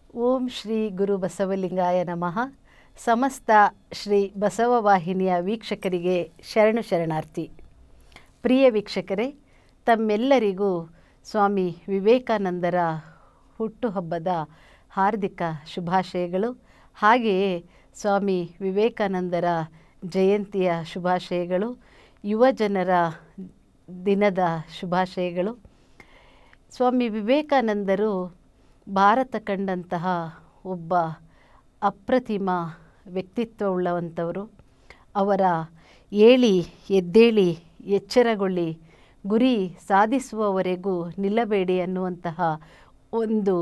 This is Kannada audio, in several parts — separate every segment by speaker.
Speaker 1: ಓಂ ಶ್ರೀ ಗುರು ಬಸವಲಿಂಗಾಯ ನಮಃ. ಸಮಸ್ತ ಶ್ರೀ ಬಸವ ವಾಹಿನಿಯ ವೀಕ್ಷಕರಿಗೆ ಶರಣು ಶರಣಾರ್ಥಿ. ಪ್ರಿಯ ವೀಕ್ಷಕರೇ, ತಮ್ಮೆಲ್ಲರಿಗೂ ಸ್ವಾಮಿ ವಿವೇಕಾನಂದರ ಹುಟ್ಟುಹಬ್ಬದ ಹಾರ್ದಿಕ ಶುಭಾಶಯಗಳು. ಹಾಗೆಯೇ ಸ್ವಾಮಿ ವಿವೇಕಾನಂದರ ಜಯಂತಿಯ ಶುಭಾಶಯಗಳು, ಯುವಜನರ ದಿನದ ಶುಭಾಶಯಗಳು. ಸ್ವಾಮಿ ವಿವೇಕಾನಂದರು ಭಾರತ ಕಂಡಂತಹ ಒಬ್ಬ ಅಪ್ರತಿಮ ವ್ಯಕ್ತಿತ್ವವುಳ್ಳವಂಥವರು. ಅವರ ಏಳಿ ಎದ್ದೇಳಿ ಎಚ್ಚರಗೊಳ್ಳಿ, ಗುರಿ ಸಾಧಿಸುವವರೆಗೂ ನಿಲ್ಲಬೇಡಿ ಅನ್ನುವಂತಹ ಒಂದು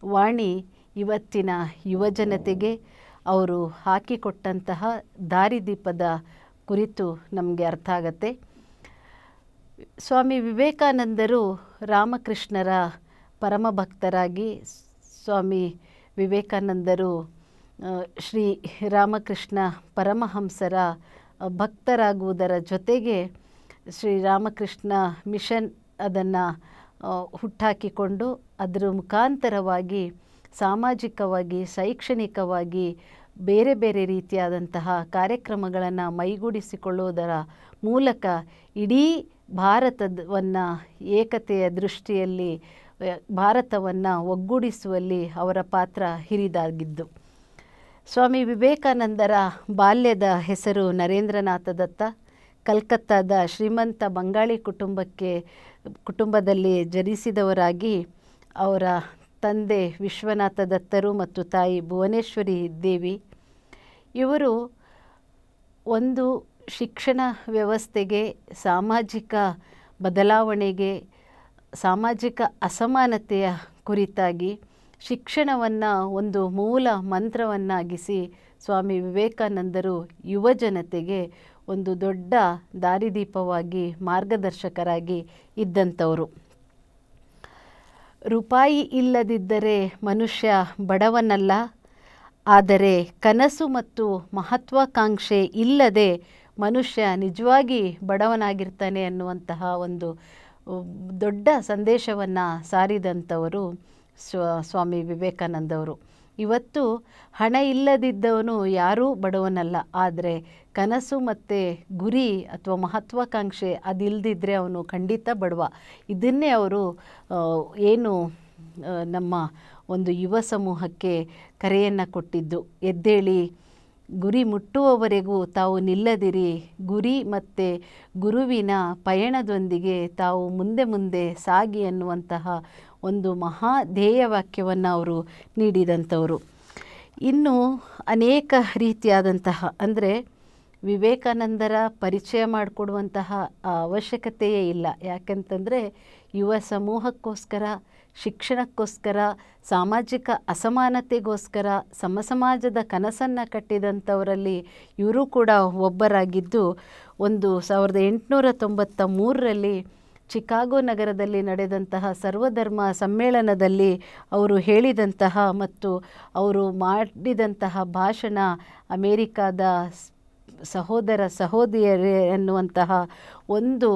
Speaker 1: ವಾಣಿ ಇವತ್ತಿನ ಯುವಜನತೆಗೆ ಅವರು ಹಾಕಿಕೊಟ್ಟಂತಹ ದಾರಿದೀಪದ ಕುರಿತು ನಮಗೆ ಅರ್ಥ ಆಗತ್ತೆ. ಸ್ವಾಮಿ ವಿವೇಕಾನಂದರು ರಾಮಕೃಷ್ಣರ ಪರಮಭಕ್ತರಾಗಿ, ಸ್ವಾಮಿ ವಿವೇಕಾನಂದರು ಶ್ರೀ ರಾಮಕೃಷ್ಣ ಪರಮಹಂಸರ ಭಕ್ತರಾಗುವುದರ ಜೊತೆಗೆ ಶ್ರೀರಾಮಕೃಷ್ಣ ಮಿಷನ್ ಅದನ್ನು ಹುಟ್ಟಾಕಿಕೊಂಡು ಅದರ ಮುಖಾಂತರವಾಗಿ ಸಾಮಾಜಿಕವಾಗಿ, ಶೈಕ್ಷಣಿಕವಾಗಿ ಬೇರೆ ಬೇರೆ ರೀತಿಯಾದಂತಹ ಕಾರ್ಯಕ್ರಮಗಳನ್ನು ಮೈಗೂಡಿಸಿಕೊಳ್ಳುವುದರ ಮೂಲಕ ಇಡೀ ಭಾರತವನ್ನು ಏಕತೆಯ ದೃಷ್ಟಿಯಲ್ಲಿ, ಭಾರತವನ್ನು ಒಗ್ಗೂಡಿಸುವಲ್ಲಿ ಅವರ ಪಾತ್ರ ಹಿರಿದಾಗಿದ್ದು. ಸ್ವಾಮಿ ವಿವೇಕಾನಂದರ ಬಾಲ್ಯದ ಹೆಸರು ನರೇಂದ್ರನಾಥ ದತ್ತ. ಕಲ್ಕತ್ತಾದ ಶ್ರೀಮಂತ ಬಂಗಾಳಿ ಕುಟುಂಬದಲ್ಲಿ ಜನಿಸಿದವರಾಗಿ, ಅವರ ತಂದೆ ವಿಶ್ವನಾಥ ದತ್ತರು ಮತ್ತು ತಾಯಿ ಭುವನೇಶ್ವರಿ ದೇವಿ. ಇವರು ಒಂದು ಶಿಕ್ಷಣ ವ್ಯವಸ್ಥೆಗೆ, ಸಾಮಾಜಿಕ ಬದಲಾವಣೆಗೆ, ಸಾಮಾಜಿಕ ಅಸಮಾನತೆಯ ಕುರಿತಾಗಿ ಶಿಕ್ಷಣವನ್ನು ಒಂದು ಮೂಲ ಮಂತ್ರವನ್ನಾಗಿಸಿ ಸ್ವಾಮಿ ವಿವೇಕಾನಂದರು ಯುವಜನತೆಗೆ ಒಂದು ದೊಡ್ಡ ದಾರಿದೀಪವಾಗಿ, ಮಾರ್ಗದರ್ಶಕರಾಗಿ ಇದ್ದಂಥವರು. ರೂಪಾಯಿ ಇಲ್ಲದಿದ್ದರೆ ಮನುಷ್ಯ ಬಡವನಲ್ಲ, ಆದರೆ ಕನಸು ಮತ್ತು ಮಹತ್ವಾಕಾಂಕ್ಷೆ ಇಲ್ಲದೆ ಮನುಷ್ಯ ನಿಜವಾಗಿ ಬಡವನಾಗಿರ್ತಾನೆ ಅನ್ನುವಂತಹ ಒಂದು ದೊಡ್ಡ ಸಂದೇಶವನ್ನು ಸಾರಿದಂಥವರು ಸ್ವಾಮಿ ವಿವೇಕಾನಂದವರು. ಇವತ್ತು ಹಣ ಇಲ್ಲದಿದ್ದವನು ಯಾರೂ ಬಡವನಲ್ಲ, ಆದರೆ ಕನಸು ಮತ್ತು ಗುರಿ ಅಥವಾ ಮಹತ್ವಾಕಾಂಕ್ಷೆ ಅದಿಲ್ಲದಿದ್ದರೆ ಅವನು ಖಂಡಿತ ಬಡವ. ಇದನ್ನೇ ಅವರು ಏನು ನಮ್ಮ ಒಂದು ಯುವ ಸಮೂಹಕ್ಕೆ ಕರೆಯನ್ನು ಕೊಟ್ಟಿದ್ದು. ಎದ್ದೇಳಿ, ಗುರಿ ಮುಟ್ಟುವವರೆಗೂ ತಾವು ನಿಲ್ಲದಿರಿ, ಗುರಿ ಮತ್ತು ಗುರುವಿನ ಪಯಣದೊಂದಿಗೆ ತಾವು ಮುಂದೆ ಮುಂದೆ ಸಾಗಿ ಅನ್ನುವಂತಹ ಒಂದು ಮಹಾ ಧ್ಯೇಯವಾಕ್ಯವನ್ನು ಅವರು ನೀಡಿದಂಥವರು. ಇನ್ನು ಅನೇಕ ರೀತಿಯಾದಂತಹ, ಅಂದರೆ ವಿವೇಕಾನಂದರ ಪರಿಚಯ ಮಾಡಿಕೊಡುವಂತಹ ಅವಶ್ಯಕತೆಯೇ ಇಲ್ಲ. ಯಾಕೆಂತಂದರೆ ಯುವ ಸಮೂಹಕ್ಕೋಸ್ಕರ, ಶಿಕ್ಷಣಕ್ಕೋಸ್ಕರ, ಸಾಮಾಜಿಕ ಅಸಮಾನತೆಗೋಸ್ಕರ ಸಮಾಜದ ಕನಸನ್ನು ಕಟ್ಟಿದಂಥವರಲ್ಲಿ ಇವರು ಕೂಡ ಒಬ್ಬರಾಗಿದ್ದು, 1893ರಲ್ಲಿ ಚಿಕಾಗೋ ನಗರದಲ್ಲಿ ನಡೆದಂತಹ ಸರ್ವಧರ್ಮ ಸಮ್ಮೇಳನದಲ್ಲಿ ಅವರು ಹೇಳಿದಂತಹ ಮತ್ತು ಅವರು ಮಾಡಿದಂತಹ ಭಾಷಣ ಅಮೇರಿಕಾದ ಸಹೋದರ ಸಹೋದರಿಯರೇ ಎನ್ನುವಂತಹ ಒಂದು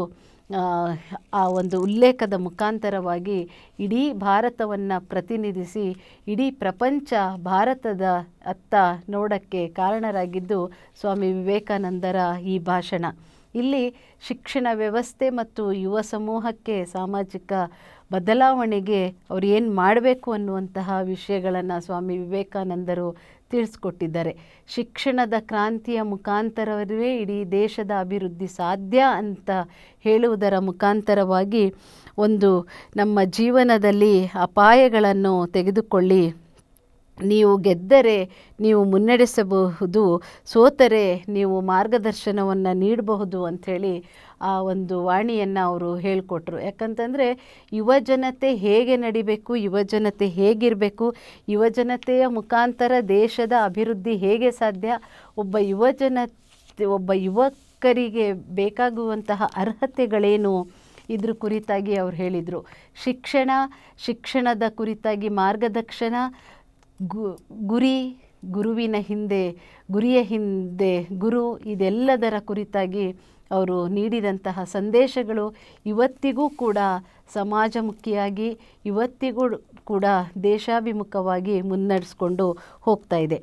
Speaker 1: ಆ ಒಂದು ಉಲ್ಲೇಖದ ಮುಖಾಂತರವಾಗಿ ಇಡೀ ಭಾರತವನ್ನು ಪ್ರತಿನಿಧಿಸಿ ಇಡೀ ಪ್ರಪಂಚ ಭಾರತದ ಅತ್ತ ನೋಡೋಕ್ಕೆ ಕಾರಣರಾಗಿದ್ದು ಸ್ವಾಮಿ ವಿವೇಕಾನಂದರ ಈ ಭಾಷಣ. ಇಲ್ಲಿ ಶಿಕ್ಷಣ ವ್ಯವಸ್ಥೆ ಮತ್ತು ಯುವ ಸಮೂಹಕ್ಕೆ, ಸಾಮಾಜಿಕ ಬದಲಾವಣೆಗೆ ಅವ್ರು ಏನು ಮಾಡಬೇಕು ಅನ್ನುವಂತಹ ವಿಷಯಗಳನ್ನು ಸ್ವಾಮಿ ವಿವೇಕಾನಂದರು ತಿಳಿಸ್ಕೊಟ್ಟಿದ್ದಾರೆ. ಶಿಕ್ಷಣದ ಕ್ರಾಂತಿಯ ಮುಖಾಂತರವೇ ಇಡೀ ದೇಶದ ಅಭಿವೃದ್ಧಿ ಸಾಧ್ಯ ಅಂತ ಹೇಳುವುದರ ಮುಖಾಂತರವಾಗಿ ಒಂದು ನಮ್ಮ ಜೀವನದಲ್ಲಿ ಅಪಾಯಗಳನ್ನು ತೆಗೆದುಕೊಳ್ಳಿ, ನೀವು ಗೆದ್ದರೆ ನೀವು ಮುನ್ನಡೆಸಬಹುದು, ಸೋತರೆ ನೀವು ಮಾರ್ಗದರ್ಶನವನ್ನು ನೀಡಬಹುದು ಅಂಥೇಳಿ ಆ ಒಂದು ವಾಣಿಯನ್ನು ಅವರು ಹೇಳಿಕೊಟ್ರು. ಯಾಕಂತಂದರೆ ಯುವಜನತೆ ಹೇಗೆ ನಡಿಬೇಕು, ಯುವಜನತೆ ಹೇಗಿರಬೇಕು, ಯುವಜನತೆಯ ಮುಖಾಂತರ ದೇಶದ ಅಭಿವೃದ್ಧಿ ಹೇಗೆ ಸಾಧ್ಯ, ಒಬ್ಬ ಯುವಕರಿಗೆ ಬೇಕಾಗುವಂತಹ ಅರ್ಹತೆಗಳೇನು, ಇದ್ರ ಕುರಿತಾಗಿ ಅವರು ಹೇಳಿದರು. ಶಿಕ್ಷಣದ ಕುರಿತಾಗಿ ಮಾರ್ಗದರ್ಶನ, ಗುರಿಯ ಹಿಂದೆ ಗುರು, ಇದೆಲ್ಲದರ ಕುರಿತಾಗಿ ಅವರು ನೀಡಿದಂತಹ ಸಂದೇಶಗಳು ಇವತ್ತಿಗೂ ಕೂಡ ಸಮಾಜಮುಖಿಯಾಗಿ, ಇವತ್ತಿಗೂ ಕೂಡ ದೇಶಾಭಿಮುಖವಾಗಿ ಮುನ್ನಡೆಸ್ಕೊಂಡು ಹೋಗ್ತಾ ಇದೆ.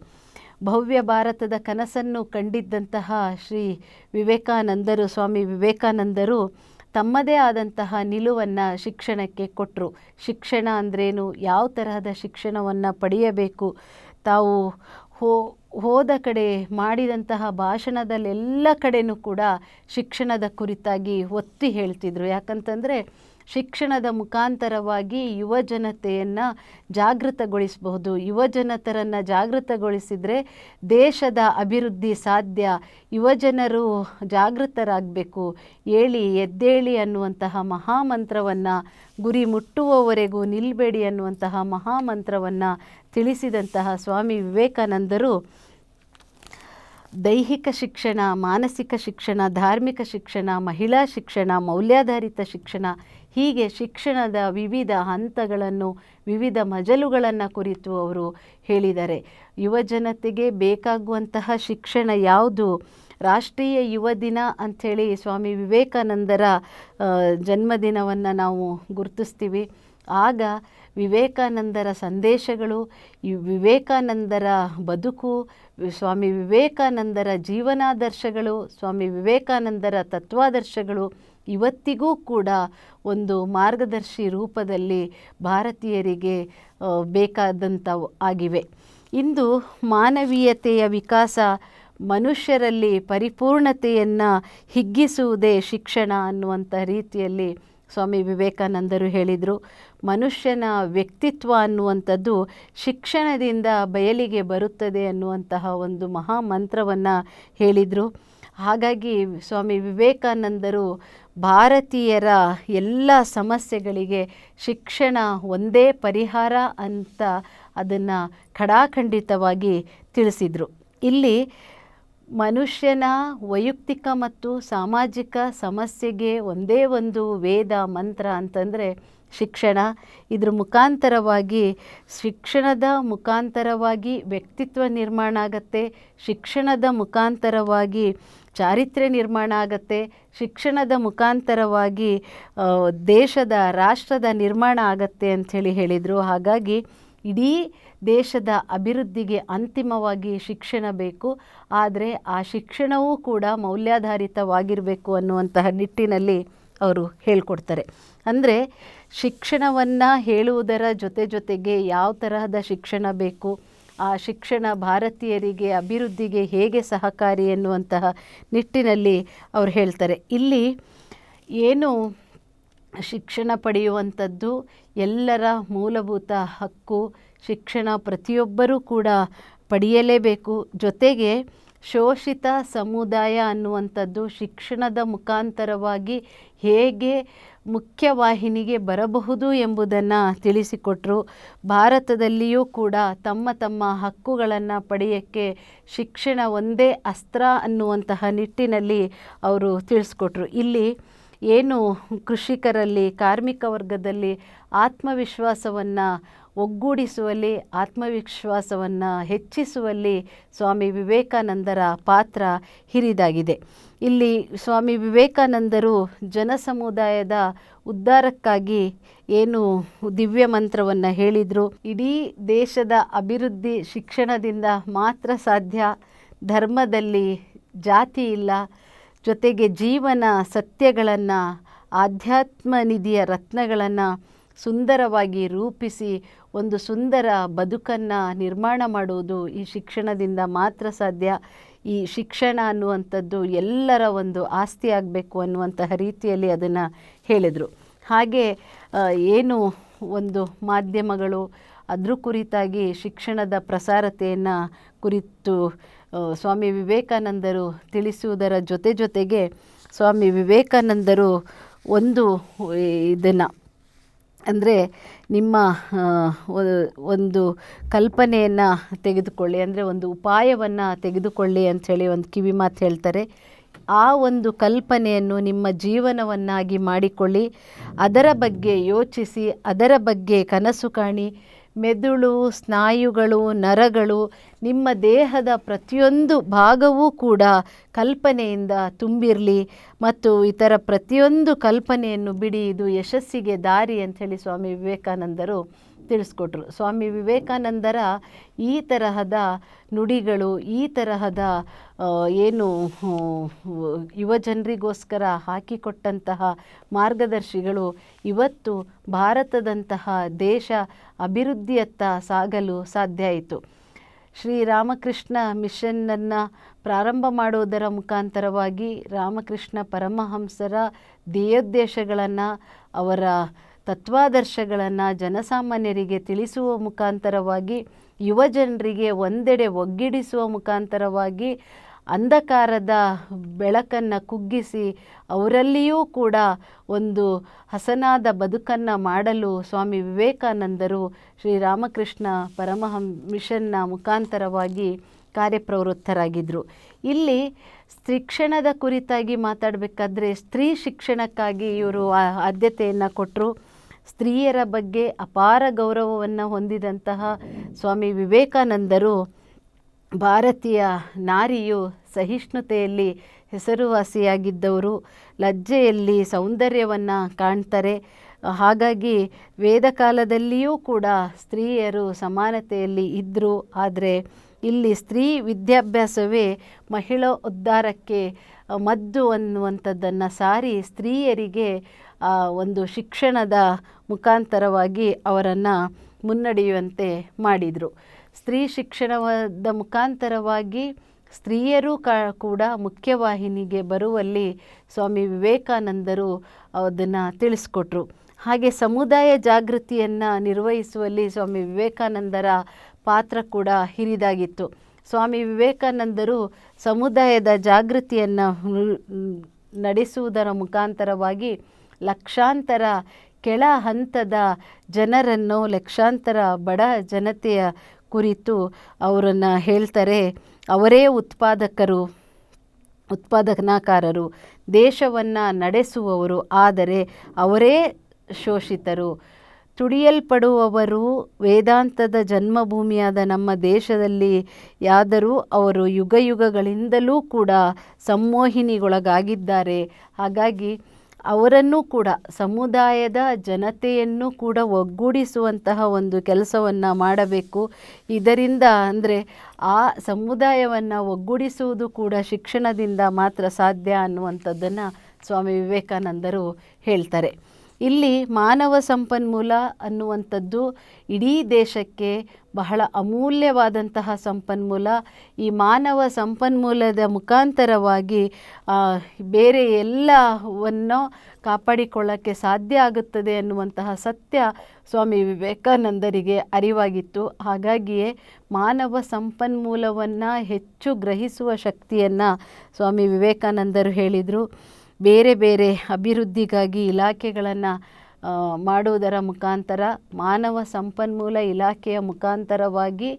Speaker 1: ಭವ್ಯ ಭಾರತದ ಕನಸನ್ನು ಕಂಡಿದ್ದಂತಹ ಶ್ರೀ ವಿವೇಕಾನಂದರು, ಸ್ವಾಮಿ ವಿವೇಕಾನಂದರು ತಮ್ಮದೇ ಆದಂತಹ ನಿಲುವನ್ನು ಶಿಕ್ಷಣಕ್ಕೆ ಕೊಟ್ಟರು. ಶಿಕ್ಷಣ ಅಂದ್ರೇನು, ಯಾವ ತರಹದ ಶಿಕ್ಷಣವನ್ನು ಪಡೆಯಬೇಕು, ತಾವು ಹೋದ ಕಡೆ ಮಾಡಿದಂತಹ ಭಾಷಣದಲ್ಲೆಲ್ಲ ಕಡೆಯೂ ಕೂಡ ಶಿಕ್ಷಣದ ಕುರಿತಾಗಿ ಒತ್ತಿ ಹೇಳ್ತಿದ್ರು. ಯಾಕಂತಂದರೆ ಶಿಕ್ಷಣದ ಮುಖಾಂತರವಾಗಿ ಯುವ ಜನತೆಯನ್ನು ಜಾಗೃತಗೊಳಿಸಬಹುದು. ಯುವಜನತರನ್ನು ಜಾಗೃತಗೊಳಿಸಿದರೆ ದೇಶದ ಅಭಿವೃದ್ಧಿ ಸಾಧ್ಯ. ಯುವಜನರು ಜಾಗೃತರಾಗಬೇಕು, ಏಳಿ ಎದ್ದೇಳಿ ಅನ್ನುವಂತಹ ಮಹಾಮಂತ್ರವನ್ನು, ಗುರಿ ಮುಟ್ಟುವವರೆಗೂ ನಿಲ್ಲಬೇಡಿ ಅನ್ನುವಂತಹ ಮಹಾಮಂತ್ರವನ್ನು ತಿಳಿಸಿದಂತಹ ಸ್ವಾಮಿ ವಿವೇಕಾನಂದರು ದೈಹಿಕ ಶಿಕ್ಷಣ, ಮಾನಸಿಕ ಶಿಕ್ಷಣ, ಧಾರ್ಮಿಕ ಶಿಕ್ಷಣ, ಮಹಿಳಾ ಶಿಕ್ಷಣ, ಮೌಲ್ಯಾಧಾರಿತ ಶಿಕ್ಷಣ, ಹೀಗೆ ಶಿಕ್ಷಣದ ವಿವಿಧ ಹಂತಗಳನ್ನು, ವಿವಿಧ ಮಜಲುಗಳನ್ನು ಕುರಿತು ಅವರು ಹೇಳಿದ್ದಾರೆ. ಯುವಜನತೆಗೆ ಬೇಕಾಗುವಂತಹ ಶಿಕ್ಷಣ ಯಾವುದು? ರಾಷ್ಟ್ರೀಯ ಯುವ ದಿನ ಅಂಥೇಳಿ ಸ್ವಾಮಿ ವಿವೇಕಾನಂದರ ಜನ್ಮದಿನವನ್ನು ನಾವು ಗುರುತಿಸ್ತೀವಿ. ಆಗ ವಿವೇಕಾನಂದರ ಸಂದೇಶಗಳು, ವಿವೇಕಾನಂದರ ಬದುಕು, ಸ್ವಾಮಿ ವಿವೇಕಾನಂದರ ಜೀವನಾದರ್ಶಗಳು, ಸ್ವಾಮಿ ವಿವೇಕಾನಂದರ ತತ್ವಾದರ್ಶಗಳು ಇವತ್ತಿಗೂ ಕೂಡ ಒಂದು ಮಾರ್ಗದರ್ಶಿ ರೂಪದಲ್ಲಿ ಭಾರತೀಯರಿಗೆ ಬೇಕಾದಂಥವು ಆಗಿವೆ. ಇಂದು ಮಾನವೀಯತೆಯ ವಿಕಾಸ, ಮನುಷ್ಯರಲ್ಲಿ ಪರಿಪೂರ್ಣತೆಯನ್ನು ಹಿಗ್ಗಿಸುವುದೇ ಶಿಕ್ಷಣ ಅನ್ನುವಂಥ ರೀತಿಯಲ್ಲಿ ಸ್ವಾಮಿ ವಿವೇಕಾನಂದರು ಹೇಳಿದರು. ಮನುಷ್ಯನ ವ್ಯಕ್ತಿತ್ವ ಅನ್ನುವಂಥದ್ದು ಶಿಕ್ಷಣದಿಂದ ಬಯಲಿಗೆ ಬರುತ್ತದೆ ಅನ್ನುವಂತಹ ಒಂದು ಮಹಾಮಂತ್ರವನ್ನು ಹೇಳಿದರು. ಹಾಗಾಗಿ ಸ್ವಾಮಿ ವಿವೇಕಾನಂದರು ಭಾರತೀಯರ ಎಲ್ಲ ಸಮಸ್ಯೆಗಳಿಗೆ ಶಿಕ್ಷಣ ಒಂದೇ ಪರಿಹಾರ ಅಂತ ಅದನ್ನು ಖಡಾಖಂಡಿತವಾಗಿ ತಿಳಿಸಿದರು. ಇಲ್ಲಿ ಮನುಷ್ಯನ ವೈಯಕ್ತಿಕ ಮತ್ತು ಸಾಮಾಜಿಕ ಸಮಸ್ಯೆಗೆ ಒಂದೇ ಒಂದು ವೇದ ಮಂತ್ರ ಅಂತಂದರೆ ಶಿಕ್ಷಣ. ಇದ್ರ ಮುಖಾಂತರವಾಗಿ, ಶಿಕ್ಷಣದ ಮುಖಾಂತರವಾಗಿ ವ್ಯಕ್ತಿತ್ವ ನಿರ್ಮಾಣ ಆಗತ್ತೆ, ಶಿಕ್ಷಣದ ಮುಖಾಂತರವಾಗಿ ಚಾರಿತ್ರ್ಯ ನಿರ್ಮಾಣ ಆಗತ್ತೆ, ಶಿಕ್ಷಣದ ಮುಖಾಂತರವಾಗಿ ದೇಶದ, ರಾಷ್ಟ್ರದ ನಿರ್ಮಾಣ ಆಗತ್ತೆ ಅಂಥೇಳಿ ಹೇಳಿದರು. ಹಾಗಾಗಿ ಇಡೀ ದೇಶದ ಅಭಿವೃದ್ಧಿಗೆ ಅಂತಿಮವಾಗಿ ಶಿಕ್ಷಣ ಬೇಕು. ಆದರೆ ಆ ಶಿಕ್ಷಣವೂ ಕೂಡ ಮೌಲ್ಯಾಧಾರಿತವಾಗಿರಬೇಕು ಅನ್ನುವಂತಹ ನಿಟ್ಟಿನಲ್ಲಿ ಅವರು ಹೇಳ್ಕೊಡ್ತಾರೆ. ಅಂದರೆ ಶಿಕ್ಷಣವನ್ನು ಹೇಳುವುದರ ಜೊತೆಗೆ ಯಾವ ತರಹದ ಶಿಕ್ಷಣ ಬೇಕು, ಆ ಶಿಕ್ಷಣ ಭಾರತೀಯರಿಗೆ ಅಭಿವೃದ್ಧಿಗೆ ಹೇಗೆ ಸಹಕಾರಿ ಎನ್ನುವಂತಹ ನಿಟ್ಟಿನಲ್ಲಿ ಅವರು ಹೇಳ್ತಾರೆ. ಇಲ್ಲಿ ಏನು ಶಿಕ್ಷಣ ಪಡೆಯುವಂಥದ್ದು ಎಲ್ಲರ ಮೂಲಭೂತ ಹಕ್ಕು. ಶಿಕ್ಷಣ ಪ್ರತಿಯೊಬ್ಬರೂ ಕೂಡ ಪಡೆಯಲೇಬೇಕು. ಜೊತೆಗೆ ಶೋಷಿತ ಸಮುದಾಯ ಅನ್ನುವಂಥದ್ದು ಶಿಕ್ಷಣದ ಮುಖಾಂತರವಾಗಿ ಹೇಗೆ ಮುಖ್ಯವಾಹಿನಿಗೆ ಬರಬಹುದು ಎಂಬುದನ್ನು ತಿಳಿಸಿಕೊಟ್ರು. ಭಾರತದಲ್ಲಿಯೂ ಕೂಡ ತಮ್ಮ ಹಕ್ಕುಗಳನ್ನು ಪಡೆಯೋಕ್ಕೆ ಶಿಕ್ಷಣ ಒಂದೇ ಅಸ್ತ್ರ ಅನ್ನುವಂತಹ ನಿಟ್ಟಿನಲ್ಲಿ ಅವರು ತಿಳಿಸ್ಕೊಟ್ರು. ಇಲ್ಲಿ ಏನು ಕೃಷಿಕರಲ್ಲಿ, ಕಾರ್ಮಿಕ ವರ್ಗದಲ್ಲಿ ಆತ್ಮವಿಶ್ವಾಸವನ್ನು ಒಗ್ಗೂಡಿಸುವಲ್ಲಿ, ಆತ್ಮವಿಶ್ವಾಸವನ್ನು ಹೆಚ್ಚಿಸುವಲ್ಲಿ ಸ್ವಾಮಿ ವಿವೇಕಾನಂದರ ಪಾತ್ರ ಹಿರಿದಾಗಿದೆ. ಇಲ್ಲಿ ಸ್ವಾಮಿ ವಿವೇಕಾನಂದರು ಜನಸಮುದಾಯದ ಉದ್ಧಾರಕ್ಕಾಗಿ ಏನು ದಿವ್ಯ ಮಂತ್ರವನ್ನು ಹೇಳಿದರು. ಇಡೀ ದೇಶದ ಅಭಿವೃದ್ಧಿ ಶಿಕ್ಷಣದಿಂದ ಮಾತ್ರ ಸಾಧ್ಯ. ಧರ್ಮದಲ್ಲಿ ಜಾತಿ ಇಲ್ಲ. ಜೊತೆಗೆ ಜೀವನ ಸತ್ಯಗಳನ್ನು, ಆಧ್ಯಾತ್ಮ ನಿಧಿಯ ರತ್ನಗಳನ್ನು ಸುಂದರವಾಗಿ ರೂಪಿಸಿ ಒಂದು ಸುಂದರ ಬದುಕನ್ನು ನಿರ್ಮಾಣ ಮಾಡುವುದು ಈ ಶಿಕ್ಷಣದಿಂದ ಮಾತ್ರ ಸಾಧ್ಯ. ಈ ಶಿಕ್ಷಣ ಅನ್ನುವಂಥದ್ದು ಎಲ್ಲರ ಒಂದು ಆಸ್ತಿ ಆಗಬೇಕು ಅನ್ನುವಂತಹ ರೀತಿಯಲ್ಲಿ ಅದನ್ನು ಹೇಳಿದರು. ಹಾಗೆ ಏನು ಒಂದು ಮಾಧ್ಯಮಗಳು ಅದ್ರ ಕುರಿತಾಗಿ ಶಿಕ್ಷಣದ ಪ್ರಸಾರತೆಯನ್ನು ಕುರಿತು ಸ್ವಾಮಿ ವಿವೇಕಾನಂದರು ತಿಳಿಸುವುದರ ಜೊತೆಗೆ ಸ್ವಾಮಿ ವಿವೇಕಾನಂದರು ಒಂದು ಇದನ್ನು ಅಂದರೆ ನಿಮ್ಮ ಒಂದು ಕಲ್ಪನೆಯನ್ನು ತೆಗೆದುಕೊಳ್ಳಿ, ಅಂದರೆ ಒಂದು ಉಪಾಯವನ್ನು ತೆಗೆದುಕೊಳ್ಳಿ ಅಂಥೇಳಿ ಒಂದು ಕಿವಿ ಮಾತು ಹೇಳ್ತಾರೆ. ಆ ಒಂದು ಕಲ್ಪನೆಯನ್ನು ನಿಮ್ಮ ಜೀವನವನ್ನಾಗಿ ಮಾಡಿಕೊಳ್ಳಿ, ಅದರ ಬಗ್ಗೆ ಯೋಚಿಸಿ, ಅದರ ಬಗ್ಗೆ ಕನಸು ಕಾಣಿ. ಮೆದುಳು, ಸ್ನಾಯುಗಳು, ನರಗಳು, ನಿಮ್ಮ ದೇಹದ ಪ್ರತಿಯೊಂದು ಭಾಗವೂ ಕೂಡ ಕಲ್ಪನೆಯಿಂದ ತುಂಬಿರಲಿ ಮತ್ತು ಇತರ ಪ್ರತಿಯೊಂದು ಕಲ್ಪನೆಯನ್ನು ಬಿಡಿ, ಇದು ಯಶಸ್ಸಿಗೆ ದಾರಿ ಅಂಥೇಳಿ ಸ್ವಾಮಿ ವಿವೇಕಾನಂದರು ತಿಳಿಸ್ಕೊಟ್ರು. ಸ್ವಾಮಿ ವಿವೇಕಾನಂದರ ಈ ತರಹದ ನುಡಿಗಳು, ಈ ತರಹದ ಏನು ಯುವಜನರಿಗೋಸ್ಕರ ಹಾಕಿಕೊಟ್ಟಂತಹ ಮಾರ್ಗದರ್ಶಿಗಳು ಇವತ್ತು ಭಾರತದಂತಹ ದೇಶ ಅಭಿವೃದ್ಧಿಯತ್ತ ಸಾಗಲು ಸಾಧ್ಯ ಆಯಿತು. ಶ್ರೀರಾಮಕೃಷ್ಣ ಮಿಷನ್ನನ್ನು ಪ್ರಾರಂಭ ಮಾಡುವುದರ ಮುಖಾಂತರವಾಗಿ ರಾಮಕೃಷ್ಣ ಪರಮಹಂಸರ ಧ್ಯೇಯೋದ್ದೇಶಗಳನ್ನು, ಅವರ ತತ್ವಾದರ್ಶಗಳನ್ನು ಜನಸಾಮಾನ್ಯರಿಗೆ ತಿಳಿಸುವ ಮುಖಾಂತರವಾಗಿ, ಯುವಜನರಿಗೆ ಒಂದೆಡೆ ಒಗ್ಗೂಡಿಸುವ ಮುಖಾಂತರವಾಗಿ ಅಂಧಕಾರದ ಬೆಳಕನ್ನು ಕುಗ್ಗಿಸಿ ಅವರಲ್ಲಿಯೂ ಕೂಡ ಒಂದು ಹಸನಾದ ಬದುಕನ್ನು ಮಾಡಲು ಸ್ವಾಮಿ ವಿವೇಕಾನಂದರು ಶ್ರೀರಾಮಕೃಷ್ಣ ಮಿಷನ್ನ ಮುಖಾಂತರವಾಗಿ ಕಾರ್ಯಪ್ರವೃತ್ತರಾಗಿದ್ದರು. ಇಲ್ಲಿ ಶಿಕ್ಷಣದ ಕುರಿತಾಗಿ ಮಾತಾಡಬೇಕಾದ್ರೆ ಸ್ತ್ರೀ ಶಿಕ್ಷಣಕ್ಕಾಗಿ ಇವರು ಆದ್ಯತೆಯನ್ನು ಕೊಟ್ಟರು. ಸ್ತ್ರೀಯರ ಬಗ್ಗೆ ಅಪಾರ ಗೌರವವನ್ನು ಹೊಂದಿದಂತಹ ಸ್ವಾಮಿ ವಿವೇಕಾನಂದರು ಭಾರತೀಯ ನಾರಿಯು ಸಹಿಷ್ಣುತೆಯಲ್ಲಿ ಹೆಸರುವಾಸಿಯಾಗಿದ್ದವರು, ಲಜ್ಜೆಯಲ್ಲಿ ಸೌಂದರ್ಯವನ್ನು ಕಾಣ್ತಾರೆ. ಹಾಗಾಗಿ ವೇದಕಾಲದಲ್ಲಿಯೂ ಕೂಡ ಸ್ತ್ರೀಯರು ಸಮಾನತೆಯಲ್ಲಿ ಇದ್ದರು. ಆದರೆ ಇಲ್ಲಿ ಸ್ತ್ರೀ ವಿದ್ಯಾಭ್ಯಾಸವೇ ಮಹಿಳಾ ಉದ್ಧಾರಕ್ಕೆ ಮದ್ದು ಅನ್ನುವಂಥದ್ದನ್ನು ಸಾರಿ ಸ್ತ್ರೀಯರಿಗೆ ಒಂದು ಶಿಕ್ಷಣದ ಮುಖಾಂತರವಾಗಿ ಅವರನ್ನು ಮುನ್ನಡೆಯುವಂತೆ ಮಾಡಿದರು. ಸ್ತ್ರೀ ಶಿಕ್ಷಣದ ಮುಖಾಂತರವಾಗಿ ಸ್ತ್ರೀಯರು ಕೂಡ ಮುಖ್ಯವಾಹಿನಿಗೆ ಬರುವಲ್ಲಿ ಸ್ವಾಮಿ ವಿವೇಕಾನಂದರು ಅದನ್ನು ತಿಳಿಸ್ಕೊಟ್ರು. ಹಾಗೆ ಸಮುದಾಯ ಜಾಗೃತಿಯನ್ನು ನಿರ್ವಹಿಸುವಲ್ಲಿ ಸ್ವಾಮಿ ವಿವೇಕಾನಂದರ ಪಾತ್ರ ಕೂಡ ಹಿರಿದಾಗಿತ್ತು. ಸ್ವಾಮಿ ವಿವೇಕಾನಂದರು ಸಮುದಾಯದ ಜಾಗೃತಿಯನ್ನು ನಡೆಸುವುದರ ಮುಖಾಂತರವಾಗಿ ಲಕ್ಷಾಂತರ ಕೆಳ ಹಂತದ ಜನರನ್ನು, ಲಕ್ಷಾಂತರ ಬಡ ಜನತೆಯ ಕುರಿತು ಅವರನ್ನು ಹೇಳ್ತಾರೆ. ಅವರೇ ಉತ್ಪಾದನಾಕಾರರು, ದೇಶವನ್ನು ನಡೆಸುವವರು, ಆದರೆ ಅವರೇ ಶೋಷಿತರು, ತುಡಿಯಲ್ಪಡುವವರು. ವೇದಾಂತದ ಜನ್ಮಭೂಮಿಯಾದ ನಮ್ಮ ದೇಶದಲ್ಲಿ ಯಾದರೂ ಅವರು ಯುಗಗಳಿಂದಲೂ ಕೂಡ ಸಂಮೋಹಿನಿಗೊಳಗಾಗಿದ್ದಾರೆ. ಹಾಗಾಗಿ ಅವರನ್ನು ಕೂಡ, ಸಮುದಾಯದ ಜನತೆಯನ್ನು ಕೂಡ ಒಗ್ಗೂಡಿಸುವಂತಹ ಒಂದು ಕೆಲಸವನ್ನು ಮಾಡಬೇಕು. ಇದರಿಂದ ಅಂದರೆ ಆ ಸಮುದಾಯವನ್ನು ಒಗ್ಗೂಡಿಸುವುದು ಕೂಡ ಶಿಕ್ಷಣದಿಂದ ಮಾತ್ರ ಸಾಧ್ಯ ಅನ್ನುವಂಥದ್ದನ್ನು ಸ್ವಾಮಿ ವಿವೇಕಾನಂದರು ಹೇಳ್ತಾರೆ. ಇಲ್ಲಿ ಮಾನವ ಸಂಪನ್ಮೂಲ ಅನ್ನುವಂಥದ್ದು ಇಡೀ ದೇಶಕ್ಕೆ ಬಹಳ ಅಮೂಲ್ಯವಾದಂತಹ ಸಂಪನ್ಮೂಲ. ಈ ಮಾನವ ಸಂಪನ್ಮೂಲದ ಮುಖಾಂತರವಾಗಿ ಬೇರೆ ಎಲ್ಲವನ್ನು ಕಾಪಾಡಿಕೊಳ್ಳೋಕ್ಕೆ ಸಾಧ್ಯ ಆಗುತ್ತದೆ ಅನ್ನುವಂತಹ ಸತ್ಯ ಸ್ವಾಮಿ ವಿವೇಕಾನಂದರಿಗೆ ಅರಿವಾಗಿತ್ತು. ಹಾಗಾಗಿಯೇ ಮಾನವ ಸಂಪನ್ಮೂಲವನ್ನು ಹೆಚ್ಚು ಗ್ರಹಿಸುವ ಶಕ್ತಿಯನ್ನು ಸ್ವಾಮಿ ವಿವೇಕಾನಂದರು ಹೇಳಿದರು. ಬೇರೆ ಬೇರೆ ಅಭಿವೃದ್ಧಿಗಾಗಿ ಇಲಾಖೆಗಳನ್ನು ಮಾಡುವುದರ ಮುಖಾಂತರ, ಮಾನವ ಸಂಪನ್ಮೂಲ ಇಲಾಖೆಯ ಮುಖಾಂತರವಾಗಿ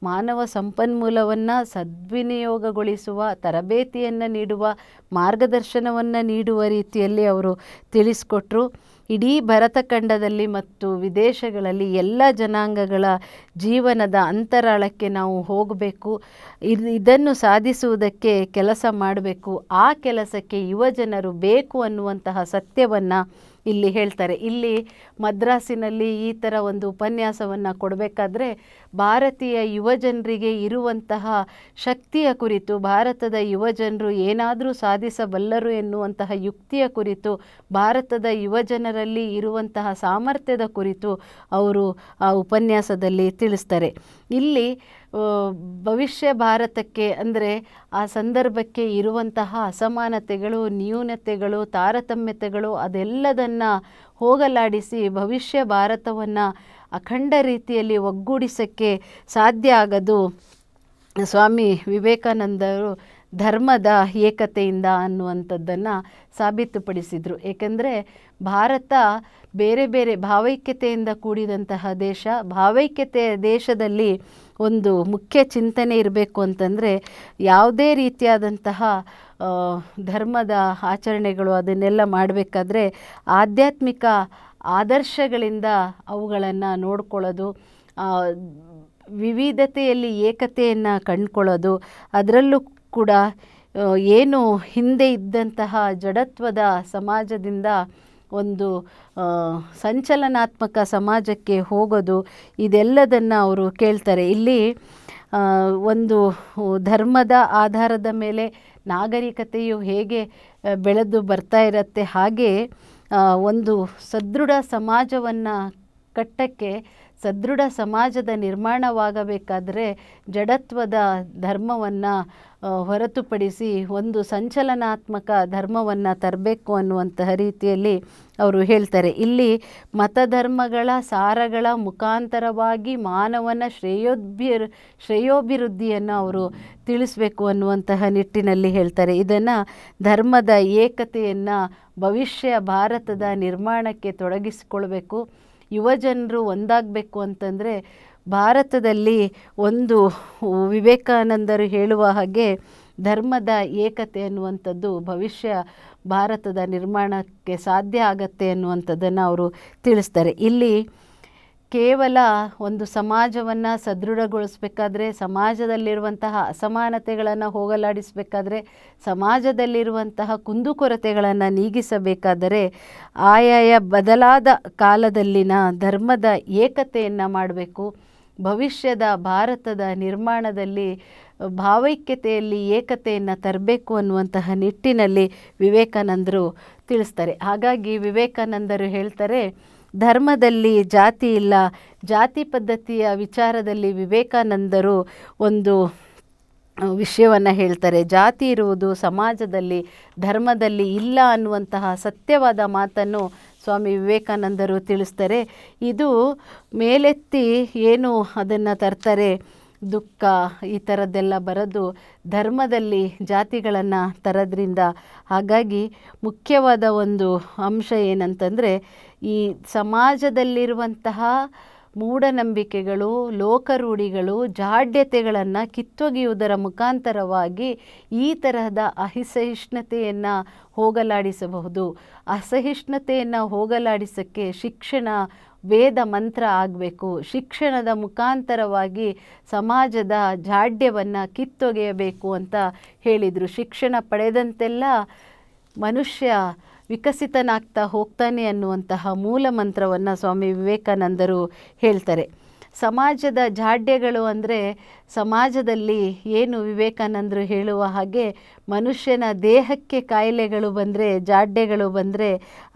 Speaker 1: ಮಾನವ ಸಂಪನ್ಮೂಲವನ್ನು ಸದ್ವಿನಿಯೋಗಗೊಳಿಸುವ, ತರಬೇತಿಯನ್ನು ನೀಡುವ, ಮಾರ್ಗದರ್ಶನವನ್ನು ನೀಡುವ ರೀತಿಯಲ್ಲಿ ಅವರು ತಿಳಿಸ್ಕೊಟ್ರು. ಇಡೀ ಭರತಖಂಡದಲ್ಲಿ ಮತ್ತು ವಿದೇಶಗಳಲ್ಲಿ ಎಲ್ಲ ಜನಾಂಗಗಳ ಜೀವನದ ಅಂತರಾಳಕ್ಕೆ ನಾವು ಹೋಗಬೇಕು. ಇದನ್ನು ಸಾಧಿಸುವುದಕ್ಕೆ ಕೆಲಸ ಮಾಡಬೇಕು. ಆ ಕೆಲಸಕ್ಕೆ ಯುವಜನರು ಬೇಕು ಅನ್ನುವಂತಹ ಸತ್ಯವನ್ನು ಇಲ್ಲಿ ಹೇಳ್ತಾರೆ. ಇಲ್ಲಿ ಮದ್ರಾಸಿನಲ್ಲಿ ಈ ಥರ ಒಂದು ಉಪನ್ಯಾಸವನ್ನು ಕೊಡಬೇಕಾದ್ರೆ ಭಾರತೀಯ ಯುವಜನರಿಗೆ ಇರುವಂತಹ ಶಕ್ತಿಯ ಕುರಿತು, ಭಾರತದ ಯುವಜನರು ಏನಾದರೂ ಸಾಧಿಸಬಲ್ಲರು ಎನ್ನುವಂತಹ ಯುಕ್ತಿಯ ಕುರಿತು, ಭಾರತದ ಯುವಜನರಲ್ಲಿ ಇರುವಂತಹ ಸಾಮರ್ಥ್ಯದ ಕುರಿತು ಅವರು ಆ ಉಪನ್ಯಾಸದಲ್ಲಿ ತಿಳಿಸ್ತಾರೆ. ಇಲ್ಲಿ ಭವಿಷ್ಯ ಭಾರತಕ್ಕೆ ಅಂದರೆ ಆ ಸಂದರ್ಭಕ್ಕೆ ಇರುವಂತಹ ಅಸಮಾನತೆಗಳು, ನ್ಯೂನತೆಗಳು, ತಾರತಮ್ಯತೆಗಳು ಅದೆಲ್ಲದನ್ನು ಹೋಗಲಾಡಿಸಿ ಭವಿಷ್ಯ ಭಾರತವನ್ನು ಅಖಂಡ ರೀತಿಯಲ್ಲಿ ಒಗ್ಗೂಡಿಸೋಕ್ಕೆ ಸಾಧ್ಯ ಆಗೋದು ಸ್ವಾಮಿ ವಿವೇಕಾನಂದರು ಧರ್ಮದ ಏಕತೆಯಿಂದ ಅನ್ನುವಂಥದ್ದನ್ನು ಸಾಬೀತುಪಡಿಸಿದರು. ಏಕೆಂದರೆ ಭಾರತ ಬೇರೆ ಬೇರೆ ಭಾವೈಕ್ಯತೆಯಿಂದ ಕೂಡಿದಂತಹ ದೇಶ. ಭಾವೈಕ್ಯತೆಯ ದೇಶದಲ್ಲಿ ಒಂದು ಮುಖ್ಯ ಚಿಂತನೆ ಇರಬೇಕು ಅಂತಂದರೆ ಯಾವುದೇ ರೀತಿಯಾದಂತಹ ಧರ್ಮದ ಆಚರಣೆಗಳು ಅದನ್ನೆಲ್ಲ ಮಾಡಬೇಕಾದ್ರೆ ಆಧ್ಯಾತ್ಮಿಕ ಆದರ್ಶಗಳಿಂದ ಅವುಗಳನ್ನು ನೋಡ್ಕೊಳ್ಳೋದು, ವಿವಿಧತೆಯಲ್ಲಿ ಏಕತೆಯನ್ನು ಕಂಡುಕೊಳ್ಳೋದು, ಅದರಲ್ಲೂ ಕೂಡ ಏನು ಹಿಂದೆ ಇದ್ದಂತಹ ಜಡತ್ವದ ಸಮಾಜದಿಂದ ಒಂದು ಸಂಚಲನಾತ್ಮಕ ಸಮಾಜಕ್ಕೆ ಹೋಗೋದು, ಇದೆಲ್ಲದನ್ನು ಅವರು ಕೇಳ್ತಾರೆ. ಇಲ್ಲಿ ಒಂದು ಧರ್ಮದ ಆಧಾರದ ಮೇಲೆ ನಾಗರಿಕತೆಯು ಹೇಗೆ ಬೆಳೆದು ಬರ್ತಾ ಇರುತ್ತೆ, ಹಾಗೆ ಒಂದು ಸದೃಢ ಸಮಾಜವನ್ನು ಕಟ್ಟಕ್ಕೆ, ಸದೃಢ ಸಮಾಜದ ನಿರ್ಮಾಣವಾಗಬೇಕಾದರೆ ಜಡತ್ವದ ಧರ್ಮವನ್ನು ಹೊರತುಪಡಿಸಿ ಒಂದು ಸಂಚಲನಾತ್ಮಕ ಧರ್ಮವನ್ನು ತರಬೇಕು ಅನ್ನುವಂತಹ ರೀತಿಯಲ್ಲಿ ಅವರು ಹೇಳ್ತಾರೆ. ಇಲ್ಲಿ ಮತಧರ್ಮಗಳ ಸಾರಗಳ ಮುಖಾಂತರವಾಗಿ ಮಾನವನ ಶ್ರೇಯೋಭಿವೃದ್ಧಿಯನ್ನು ಅವರು ತಿಳಿಸಬೇಕು ಅನ್ನುವಂತಹ ನಿಟ್ಟಿನಲ್ಲಿ ಹೇಳ್ತಾರೆ. ಇದನ್ನು ಧರ್ಮದ ಏಕತೆಯನ್ನು ಭವಿಷ್ಯ ಭಾರತದ ನಿರ್ಮಾಣಕ್ಕೆ ತೊಡಗಿಸಿಕೊಳ್ಬೇಕು. ಯುವಜನರು ಒಂದಾಗಬೇಕು ಅಂತಂದರೆ ಭಾರತದಲ್ಲಿ ಒಂದು ವಿವೇಕಾನಂದರು ಹೇಳುವ ಹಾಗೆ ಧರ್ಮದ ಏಕತೆ ಅನ್ನುವಂಥದ್ದು ಭವಿಷ್ಯ ಭಾರತದ ನಿರ್ಮಾಣಕ್ಕೆ ಸಾಧ್ಯ ಆಗತ್ತೆ ಅನ್ನುವಂಥದ್ದನ್ನು ಅವರು ತಿಳಿಸ್ತಾರೆ. ಇಲ್ಲಿ ಕೇವಲ ಒಂದು ಸಮಾಜವನ್ನು ಸದೃಢಗೊಳಿಸಬೇಕಾದ್ರೆ, ಸಮಾಜದಲ್ಲಿರುವಂತಹ ಅಸಮಾನತೆಗಳನ್ನು ಹೋಗಲಾಡಿಸಬೇಕಾದ್ರೆ, ಸಮಾಜದಲ್ಲಿರುವಂತಹ ಕುಂದುಕೊರತೆಗಳನ್ನು ನೀಗಿಸಬೇಕಾದರೆ ಆಯಾಯ ಬದಲಾದ ಕಾಲದಲ್ಲಿನ ಧರ್ಮದ ಏಕತೆಯನ್ನು ಮಾಡಬೇಕು. ಭವಿಷ್ಯದ ಭಾರತದ ನಿರ್ಮಾಣದಲ್ಲಿ ಭಾವೈಕ್ಯತೆಯಲ್ಲಿ ಏಕತೆಯನ್ನು ತರಬೇಕು ಅನ್ನುವಂತಹ ನಿಟ್ಟಿನಲ್ಲಿ ವಿವೇಕಾನಂದರು ತಿಳಿಸ್ತಾರೆ. ಹಾಗಾಗಿ ವಿವೇಕಾನಂದರು ಹೇಳ್ತಾರೆ, ಧರ್ಮದಲ್ಲಿ ಜಾತಿ ಇಲ್ಲ. ಜಾತಿ ಪದ್ಧತಿಯ ವಿಚಾರದಲ್ಲಿ ವಿವೇಕಾನಂದರು ಒಂದು ವಿಷಯವನ್ನು ಹೇಳ್ತಾರೆ. ಜಾತಿ ಇರುವುದು ಸಮಾಜದಲ್ಲಿ, ಧರ್ಮದಲ್ಲಿ ಇಲ್ಲ ಅನ್ನುವಂತಹ ಸತ್ಯವಾದ ಮಾತನ್ನು ಸ್ವಾಮಿ ವಿವೇಕಾನಂದರು ತಿಳಿಸ್ತಾರೆ. ಇದು ಮೇಲೆತ್ತಿ ಏನು ಅದನ್ನು ತರ್ತಾರೆ, ದುಃಖ ಈ ಥರದ್ದೆಲ್ಲ ಬರೋದು ಧರ್ಮದಲ್ಲಿ ಜಾತಿಗಳನ್ನು ತರೋದ್ರಿಂದ. ಹಾಗಾಗಿ ಮುಖ್ಯವಾದ ಒಂದು ಅಂಶ ಏನಂತಂದರೆ, ಈ ಸಮಾಜದಲ್ಲಿರುವಂತಹ ಮೂಢನಂಬಿಕೆಗಳು, ಲೋಕರೂಢಿಗಳು, ಜಾಡ್ಯತೆಗಳನ್ನು ಕಿತ್ತೊಗೆಯುವುದರ ಮುಖಾಂತರವಾಗಿ ಈ ತರಹದ ಅಸಹಿಷ್ಣುತೆಯನ್ನು ಹೋಗಲಾಡಿಸಬಹುದು. ಅಸಹಿಷ್ಣುತೆಯನ್ನು ಹೋಗಲಾಡಿಸೋಕ್ಕೆ ಶಿಕ್ಷಣ ವೇದ ಮಂತ್ರ ಆಗಬೇಕು. ಶಿಕ್ಷಣದ ಮುಖಾಂತರವಾಗಿ ಸಮಾಜದ ಜಾಡ್ಯವನ್ನು ಕಿತ್ತೊಗೆಯಬೇಕು ಅಂತ ಹೇಳಿದರು. ಶಿಕ್ಷಣ ಪಡೆದಂತೆಲ್ಲ ಮನುಷ್ಯ ವಿಕಸಿತನಾಗ್ತಾ ಹೋಗ್ತಾನೆ ಅನ್ನುವಂತಹ ಮೂಲ ಮಂತ್ರವನ್ನು ಸ್ವಾಮಿ ವಿವೇಕಾನಂದರು ಹೇಳ್ತಾರೆ. ಸಮಾಜದ ಜಾಡ್ಯಗಳು ಅಂದರೆ ಸಮಾಜದಲ್ಲಿ ಏನು ವಿವೇಕಾನಂದರು ಹೇಳುವ ಹಾಗೆ ಮನುಷ್ಯನ ದೇಹಕ್ಕೆ ಕಾಯಿಲೆಗಳು ಬಂದರೆ, ಜಾಡ್ಯಗಳು ಬಂದರೆ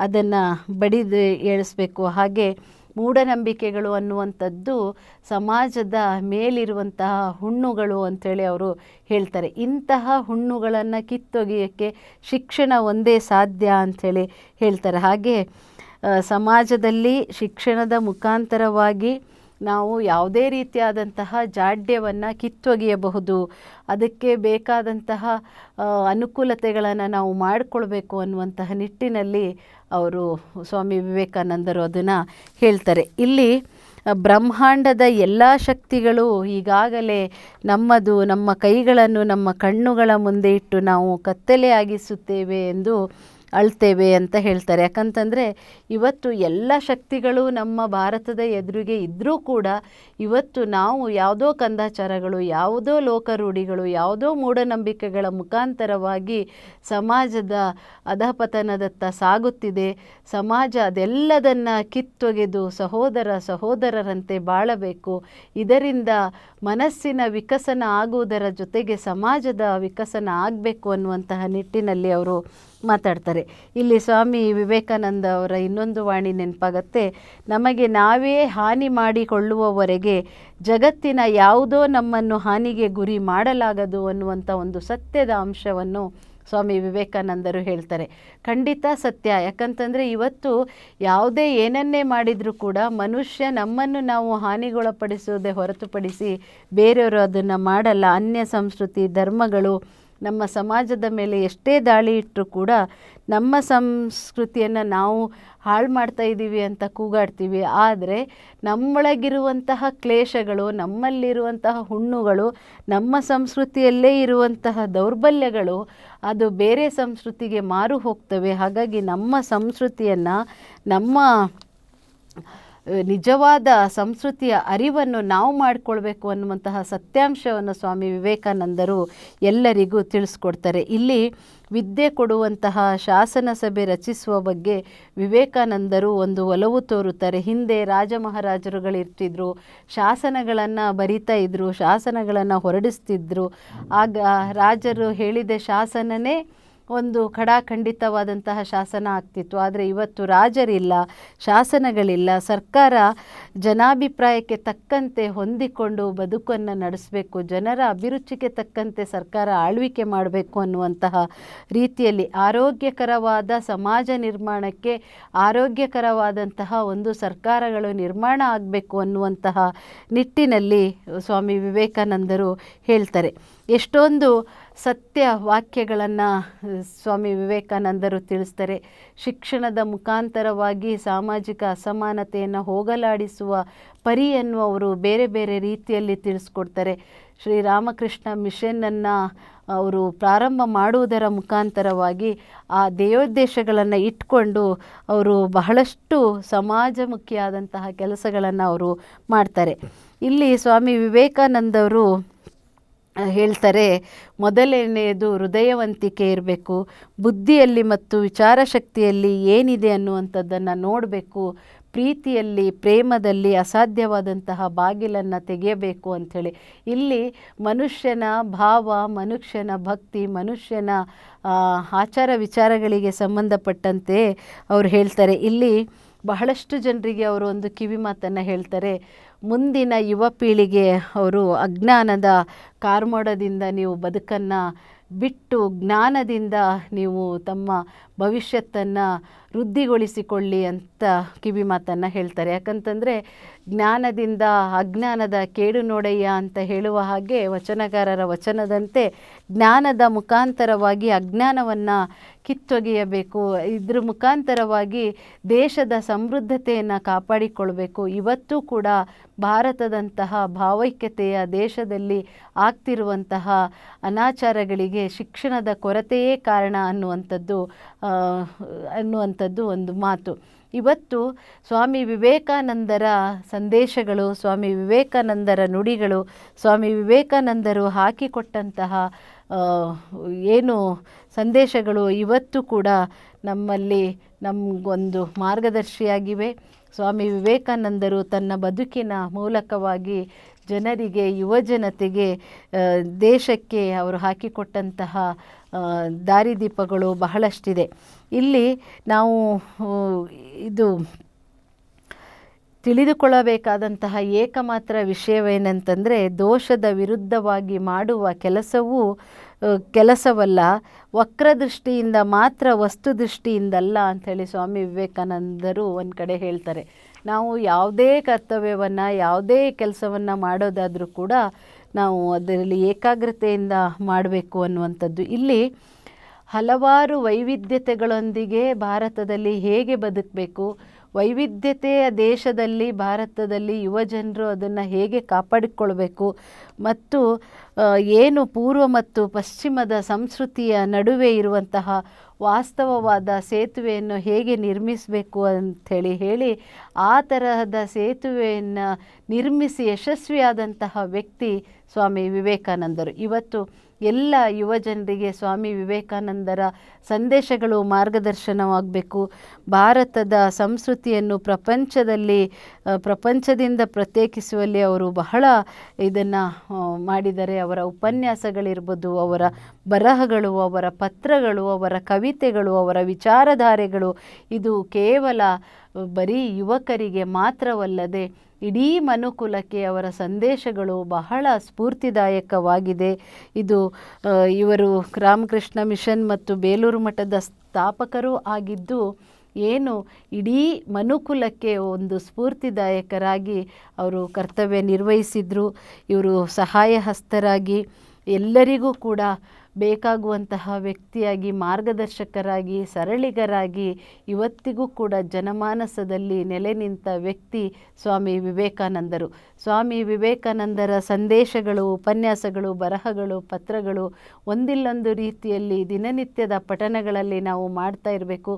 Speaker 1: ಅದನ್ನು ಬಡಿದು ಏಳಿಸ್ಬೇಕು. ಹಾಗೆ ಮೂಢನಂಬಿಕೆಗಳು ಅನ್ನುವಂಥದ್ದು ಸಮಾಜದ ಮೇಲಿರುವಂತಹ ಹುಣ್ಣುಗಳು ಅಂಥೇಳಿ ಅವರು ಹೇಳ್ತಾರೆ. ಇಂತಹ ಹುಣ್ಣುಗಳನ್ನು ಕಿತ್ತೊಗೆಯೋಕ್ಕೆ ಶಿಕ್ಷಣ ಒಂದೇ ಸಾಧ್ಯ ಅಂಥೇಳಿ ಹೇಳ್ತಾರೆ. ಹಾಗೆ ಸಮಾಜದಲ್ಲಿ ಶಿಕ್ಷಣದ ಮುಖಾಂತರವಾಗಿ ನಾವು ಯಾವುದೇ ರೀತಿಯಾದಂತಹ ಜಾಡ್ಯವನ್ನು ಕಿತ್ತೊಗೆಯಬಹುದು. ಅದಕ್ಕೆ ಬೇಕಾದಂತಹ ಅನುಕೂಲತೆಗಳನ್ನು ನಾವು ಮಾಡಿಕೊಳ್ಬೇಕು ಅನ್ನುವಂತಹ ನಿಟ್ಟಿನಲ್ಲಿ ಅವರು ಸ್ವಾಮಿ ವಿವೇಕಾನಂದರು ಅದನ್ನು ಹೇಳ್ತಾರೆ. ಇಲ್ಲಿ ಬ್ರಹ್ಮಾಂಡದ ಎಲ್ಲ ಶಕ್ತಿಗಳು ಈಗಾಗಲೇ ನಮ್ಮ ಕೈಗಳನ್ನು ನಮ್ಮ ಕಣ್ಣುಗಳ ಮುಂದೆ ಇಟ್ಟು ನಾವು ಕತ್ತಲೆಯಾಗಿಸುತ್ತೇವೆ ಎಂದು ಅಳ್ತೇವೆ ಅಂತ ಹೇಳ್ತಾರೆ. ಯಾಕಂತಂದರೆ ಇವತ್ತು ಎಲ್ಲ ಶಕ್ತಿಗಳು ನಮ್ಮ ಭಾರತದ ಎದುರಿಗೆ ಇದ್ದರೂ ಕೂಡ ಇವತ್ತು ನಾವು ಯಾವುದೋ ಕಂದಾಚಾರಗಳು, ಯಾವುದೋ ಲೋಕರೂಢಿಗಳು, ಯಾವುದೋ ಮೂಢನಂಬಿಕೆಗಳ ಮುಖಾಂತರವಾಗಿ ಸಮಾಜದ ಅಧಪತನದತ್ತ ಸಾಗುತ್ತಿದೆ. ಸಮಾಜ ಅದೆಲ್ಲದನ್ನು ಕಿತ್ತೊಗೆದು ಸಹೋದರರಂತೆ ಬಾಳಬೇಕು. ಇದರಿಂದ ಮನಸ್ಸಿನ ವಿಕಸನ ಆಗುವುದರ ಜೊತೆಗೆ ಸಮಾಜದ ವಿಕಸನ ಆಗಬೇಕು ಅನ್ನುವಂತಹ ನಿಟ್ಟಿನಲ್ಲಿ ಅವರು ಮಾತಾಡ್ತಾರೆ. ಇಲ್ಲಿ ಸ್ವಾಮಿ ವಿವೇಕಾನಂದ ಅವರ ಇನ್ನೊಂದು ವಾಣಿ ನೆನಪಾಗತ್ತೆ. ನಮಗೆ ನಾವೇ ಹಾನಿ ಮಾಡಿಕೊಳ್ಳುವವರೆಗೆ ಜಗತ್ತಿನ ಯಾವುದೋ ನಮ್ಮನ್ನು ಹಾನಿಗೆ ಗುರಿ ಮಾಡಲಾಗದು ಅನ್ನುವಂಥ ಒಂದು ಸತ್ಯದ ಅಂಶವನ್ನು ಸ್ವಾಮಿ ವಿವೇಕಾನಂದರು ಹೇಳ್ತಾರೆ. ಖಂಡಿತ ಸತ್ಯ. ಯಾಕಂತಂದರೆ ಇವತ್ತು ಯಾವುದೇ ಏನನ್ನೇ ಮಾಡಿದರೂ ಕೂಡ ಮನುಷ್ಯ ನಮ್ಮನ್ನು ನಾವು ಹಾನಿಗೊಳಪಡಿಸುವುದೇ ಹೊರತುಪಡಿಸಿ ಬೇರೆಯವರು ಅದನ್ನು ಮಾಡಲ್ಲ. ಅನ್ಯ ಸಂಸ್ಕೃತಿ, ಧರ್ಮಗಳು ನಮ್ಮ ಸಮಾಜದ ಮೇಲೆ ಎಷ್ಟೇ ದಾಳಿ ಇಟ್ಟರೂ ಕೂಡ ನಮ್ಮ ಸಂಸ್ಕೃತಿಯನ್ನು ನಾವು ಹಾಳು ಮಾಡ್ತಾ ಇದ್ದೀವಿ ಅಂತ ಕೂಗಾಡ್ತೀವಿ. ಆದರೆ ನಮ್ಮೊಳಗಿರುವಂತಹ ಕ್ಲೇಶಗಳು, ನಮ್ಮಲ್ಲಿರುವಂತಹ ಹುಣ್ಣುಗಳು, ನಮ್ಮ ಸಂಸ್ಕೃತಿಯಲ್ಲೇ ಇರುವಂತಹ ದೌರ್ಬಲ್ಯಗಳು ಅದು ಬೇರೆ ಸಂಸ್ಕೃತಿಗೆ ಮಾರು ಹೋಗ್ತವೆ. ಹಾಗಾಗಿ ನಮ್ಮ ಸಂಸ್ಕೃತಿಯನ್ನು, ನಮ್ಮ ನಿಜವಾದ ಸಂಸ್ಕೃತಿಯ ಅರಿವನ್ನು ನಾವು ಮಾಡಿಕೊಳ್ಬೇಕು ಅನ್ನುವಂತಹ ಸತ್ಯಾಂಶವನ್ನು ಸ್ವಾಮಿ ವಿವೇಕಾನಂದರು ಎಲ್ಲರಿಗೂ ತಿಳಿಸ್ಕೊಡ್ತಾರೆ. ಇಲ್ಲಿ ವಿದ್ಯೆ ಕೊಡುವಂತಹ ಶಾಸನ ಸಭೆ ರಚಿಸುವ ಬಗ್ಗೆ ವಿವೇಕಾನಂದರು ಒಂದು ಒಲವು ತೋರುತ್ತಾರೆ. ಹಿಂದೆ ರಾಜ ಮಹಾರಾಜರುಗಳಿರ್ತಿದ್ರು, ಶಾಸನಗಳನ್ನು ಬರಿತಾ ಇದ್ದರು, ಶಾಸನಗಳನ್ನು ಹೊರಡಿಸ್ತಿದ್ರು. ಆಗ ರಾಜರು ಹೇಳಿದ ಶಾಸನನೇ ಒಂದು ಖಡಾಖಂಡಿತವಾದಂತಹ ಶಾಸನ ಆಗ್ತಿತ್ತು. ಆದರೆ ಇವತ್ತು ರಾಜರಿಲ್ಲ, ಶಾಸನಗಳಿಲ್ಲ. ಸರ್ಕಾರ ಜನಾಭಿಪ್ರಾಯಕ್ಕೆ ತಕ್ಕಂತೆ ಹೊಂದಿಕೊಂಡು ಬದುಕನ್ನು ನಡೆಸಬೇಕು, ಜನರ ಅಭಿರುಚಿಗೆ ತಕ್ಕಂತೆ ಸರ್ಕಾರ ಆಳ್ವಿಕೆ ಮಾಡಬೇಕು ಅನ್ನುವಂತಹ ರೀತಿಯಲ್ಲಿ ಆರೋಗ್ಯಕರವಾದ ಸಮಾಜ ನಿರ್ಮಾಣಕ್ಕೆ ಆರೋಗ್ಯಕರವಾದಂತಹ ಒಂದು ಸರ್ಕಾರಗಳು ನಿರ್ಮಾಣ ಆಗಬೇಕು ಅನ್ನುವಂತಹ ನಿಟ್ಟಿನಲ್ಲಿ ಸ್ವಾಮಿ ವಿವೇಕಾನಂದರು ಹೇಳ್ತಾರೆ. ಎಷ್ಟೊಂದು ಸತ್ಯ ವಾಕ್ಯಗಳನ್ನು ಸ್ವಾಮಿ ವಿವೇಕಾನಂದರು ತಿಳಿಸ್ತಾರೆ. ಶಿಕ್ಷಣದ ಮುಖಾಂತರವಾಗಿ ಸಾಮಾಜಿಕ ಅಸಮಾನತೆಯನ್ನು ಹೋಗಲಾಡಿಸುವ ಪರಿಯನ್ನು ಅವರು ಬೇರೆ ಬೇರೆ ರೀತಿಯಲ್ಲಿ ತಿಳಿಸ್ಕೊಡ್ತಾರೆ. ಶ್ರೀರಾಮಕೃಷ್ಣ ಮಿಷನನ್ನು ಅವರು ಪ್ರಾರಂಭ ಮಾಡುವುದರ ಮುಖಾಂತರವಾಗಿ ಆ ಧ್ಯೇಯೋದ್ದೇಶಗಳನ್ನು ಇಟ್ಕೊಂಡು ಅವರು ಬಹಳಷ್ಟು ಸಮಾಜಮುಖಿಯಾದಂತಹ ಕೆಲಸಗಳನ್ನು ಅವರು ಮಾಡ್ತಾರೆ. ಇಲ್ಲಿ ಸ್ವಾಮಿ ವಿವೇಕಾನಂದರು ಹೇಳ್ತಾರೆ, ಮೊದಲನೆಯದು ಹೃದಯವಂತಿಕೆ ಇರಬೇಕು, ಬುದ್ಧಿಯಲ್ಲಿ ಮತ್ತು ವಿಚಾರಶಕ್ತಿಯಲ್ಲಿ ಏನಿದೆ ಅನ್ನುವಂಥದ್ದನ್ನು ನೋಡಬೇಕು, ಪ್ರೀತಿಯಲ್ಲಿ ಪ್ರೇಮದಲ್ಲಿ ಅಸಾಧ್ಯವಾದಂತಹ ಬಾಗಿಲನ್ನು ತೆಗೆಯಬೇಕು ಅಂಥೇಳಿ. ಇಲ್ಲಿ ಮನುಷ್ಯನ ಭಾವ, ಮನುಷ್ಯನ ಭಕ್ತಿ, ಮನುಷ್ಯನ ಆಚಾರ ವಿಚಾರಗಳಿಗೆ ಸಂಬಂಧಪಟ್ಟಂತೆ ಅವರು ಹೇಳ್ತಾರೆ. ಇಲ್ಲಿ ಬಹಳಷ್ಟು ಜನರಿಗೆ ಅವರು ಒಂದು ಕಿವಿ ಮಾತನ್ನು ಹೇಳ್ತಾರೆ. ಮುಂದಿನ ಯುವ ಪೀಳಿಗೆ ಅವರು ಅಜ್ಞಾನದ ಕಾರ್ಮೋಡದಿಂದ ನೀವು ಬದುಕನ್ನು ಬಿಟ್ಟು ಜ್ಞಾನದಿಂದ ನೀವು ತಮ್ಮ ಭವಿಷ್ಯತ್ತನ್ನು ವೃದ್ಧಿಗೊಳಿಸಿಕೊಳ್ಳಿ ಅಂತ ಕಿವಿ ಮಾತನ್ನು ಹೇಳ್ತಾರೆ. ಯಾಕಂತಂದರೆ ಜ್ಞಾನದಿಂದ ಅಜ್ಞಾನದ ಕೇಡು ನೋಡಯ್ಯ ಅಂತ ಹೇಳುವ ಹಾಗೆ ವಚನಕಾರರ ವಚನದಂತೆ ಜ್ಞಾನದ ಮುಖಾಂತರವಾಗಿ ಅಜ್ಞಾನವನ್ನು ಕಿತ್ತೊಗೆಯಬೇಕು. ಇದ್ರ ಮುಖಾಂತರವಾಗಿ ದೇಶದ ಸಮೃದ್ಧತೆಯನ್ನು ಕಾಪಾಡಿಕೊಳ್ಬೇಕು. ಇವತ್ತೂ ಕೂಡ ಭಾರತದಂತಹ ಭಾವೈಕ್ಯತೆಯ ದೇಶದಲ್ಲಿ ಆಗ್ತಿರುವಂತಹ ಅನಾಚಾರಗಳಿಗೆ ಶಿಕ್ಷಣದ ಕೊರತೆಯೇ ಕಾರಣ ಅನ್ನುವಂಥದ್ದು ಒಂದು ಮಾತು. ಇವತ್ತು ಸ್ವಾಮಿ ವಿವೇಕಾನಂದರ ಸಂದೇಶಗಳು, ಸ್ವಾಮಿ ವಿವೇಕಾನಂದರ ನುಡಿಗಳು, ಸ್ವಾಮಿ ವಿವೇಕಾನಂದರು ಹಾಕಿಕೊಟ್ಟಂತಹ ಏನು ಸಂದೇಶಗಳು ಇವತ್ತು ಕೂಡ ನಮಗೊಂದು ಮಾರ್ಗದರ್ಶಿಯಾಗಿವೆ. ಸ್ವಾಮಿ ವಿವೇಕಾನಂದರು ತನ್ನ ಬದುಕಿನ ಮೂಲಕವಾಗಿ ಜನರಿಗೆ, ಯುವಜನತೆಗೆ, ದೇಶಕ್ಕೆ ಅವರು ಹಾಕಿಕೊಟ್ಟಂತಹ ದಾರಿದೀಪಗಳು ಬಹಳಷ್ಟಿದೆ. ಇಲ್ಲಿ ನಾವು ಇದು ತಿಳಿದುಕೊಳ್ಳಬೇಕಾದಂತಹ ಏಕಮಾತ್ರ ವಿಷಯವೇನೆಂತಂದರೆ, ದೋಷದ ವಿರುದ್ಧವಾಗಿ ಮಾಡುವ ಕೆಲಸವಲ್ಲ, ವಕ್ರದೃಷ್ಟಿಯಿಂದ ಮಾತ್ರ, ವಸ್ತು ದೃಷ್ಟಿಯಿಂದಲ್ಲ ಅಂಥೇಳಿ ಸ್ವಾಮಿ ವಿವೇಕಾನಂದರು ಒಂದು ಕಡೆ ಹೇಳ್ತಾರೆ. ನಾವು ಯಾವುದೇ ಕರ್ತವ್ಯವನ್ನು, ಯಾವುದೇ ಕೆಲಸವನ್ನು ಮಾಡೋದಾದರೂ ಕೂಡ ನಾವು ಅದರಲ್ಲಿ ಏಕಾಗ್ರತೆಯಿಂದ ಮಾಡಬೇಕು ಅನ್ನುವಂಥದ್ದು. ಇಲ್ಲಿ ಹಲವಾರು ವೈವಿಧ್ಯತೆಗಳೊಂದಿಗೆ ಭಾರತದಲ್ಲಿ ಹೇಗೆ ಬದುಕಬೇಕು, ವೈವಿಧ್ಯತೆಯ ದೇಶದಲ್ಲಿ ಭಾರತದಲ್ಲಿ ಯುವಜನರು ಅದನ್ನು ಹೇಗೆ ಕಾಪಾಡಿಕೊಳ್ಬೇಕು, ಮತ್ತು ಏನು ಪೂರ್ವ ಮತ್ತು ಪಶ್ಚಿಮದ ಸಂಸ್ಕೃತಿಯ ನಡುವೆ ಇರುವಂತಹ ವಾಸ್ತವವಾದ ಸೇತುವೆಯನ್ನು ಹೇಗೆ ನಿರ್ಮಿಸಬೇಕು ಹೇಳಿ ಆ ತರಹದ ಸೇತುವೆಯನ್ನು ನಿರ್ಮಿಸಿ ಯಶಸ್ವಿಯಾದಂತಹ ವ್ಯಕ್ತಿ ಸ್ವಾಮಿ ವಿವೇಕಾನಂದರು. ಇವತ್ತು ಎಲ್ಲ ಯುವಜನರಿಗೆ ಸ್ವಾಮಿ ವಿವೇಕಾನಂದರ ಸಂದೇಶಗಳು ಮಾರ್ಗದರ್ಶನವಾಗಬೇಕು. ಭಾರತದ ಸಂಸ್ಕೃತಿಯನ್ನು ಪ್ರಪಂಚದಿಂದ ಪ್ರತ್ಯೇಕಿಸುವಲ್ಲಿ ಅವರು ಬಹಳ ಇದನ್ನು ಮಾಡಿದ್ದಾರೆ. ಅವರ ಉಪನ್ಯಾಸಗಳಿರ್ಬೋದು, ಅವರ ಬರಹಗಳು, ಅವರ ಪತ್ರಗಳು, ಅವರ ಕವಿತೆಗಳು, ಅವರ ವಿಚಾರಧಾರೆಗಳು, ಇದು ಕೇವಲ ಬರೀ ಯುವಕರಿಗೆ ಮಾತ್ರವಲ್ಲದೆ ಇಡೀ ಮನುಕುಲಕ್ಕೆ ಅವರ ಸಂದೇಶಗಳು ಬಹಳ ಸ್ಫೂರ್ತಿದಾಯಕವಾಗಿದೆ. ಇವರು ರಾಮಕೃಷ್ಣ ಮಿಷನ್ ಮತ್ತು ಬೇಲೂರು ಮಠದ ಸ್ಥಾಪಕರೂ ಆಗಿದ್ದು, ಏನು ಇಡೀ ಮನುಕುಲಕ್ಕೆ ಒಂದು ಸ್ಫೂರ್ತಿದಾಯಕರಾಗಿ ಅವರು ಕರ್ತವ್ಯ ನಿರ್ವಹಿಸಿದರು. ಇವರು ಸಹಾಯ ಹಸ್ತರಾಗಿ ಎಲ್ಲರಿಗೂ ಕೂಡ ಬೇಕಾಗುವಂತಹ ವ್ಯಕ್ತಿಯಾಗಿ, ಮಾರ್ಗದರ್ಶಕರಾಗಿ, ಸರಳಿಗರಾಗಿ ಇವತ್ತಿಗೂ ಕೂಡ ಜನಮಾನಸದಲ್ಲಿ ನೆಲೆ ನಿಂತ ವ್ಯಕ್ತಿ ಸ್ವಾಮಿ ವಿವೇಕಾನಂದರು. ಸ್ವಾಮಿ ವಿವೇಕಾನಂದರ ಸಂದೇಶಗಳು, ಉಪನ್ಯಾಸಗಳು, ಬರಹಗಳು, ಪತ್ರಗಳು ಒಂದಿಲ್ಲೊಂದು ರೀತಿಯಲ್ಲಿ ದಿನನಿತ್ಯದ ಪಠಣಗಳಲ್ಲಿ ನಾವು ಮಾಡ್ತಾ ಇರಬೇಕು.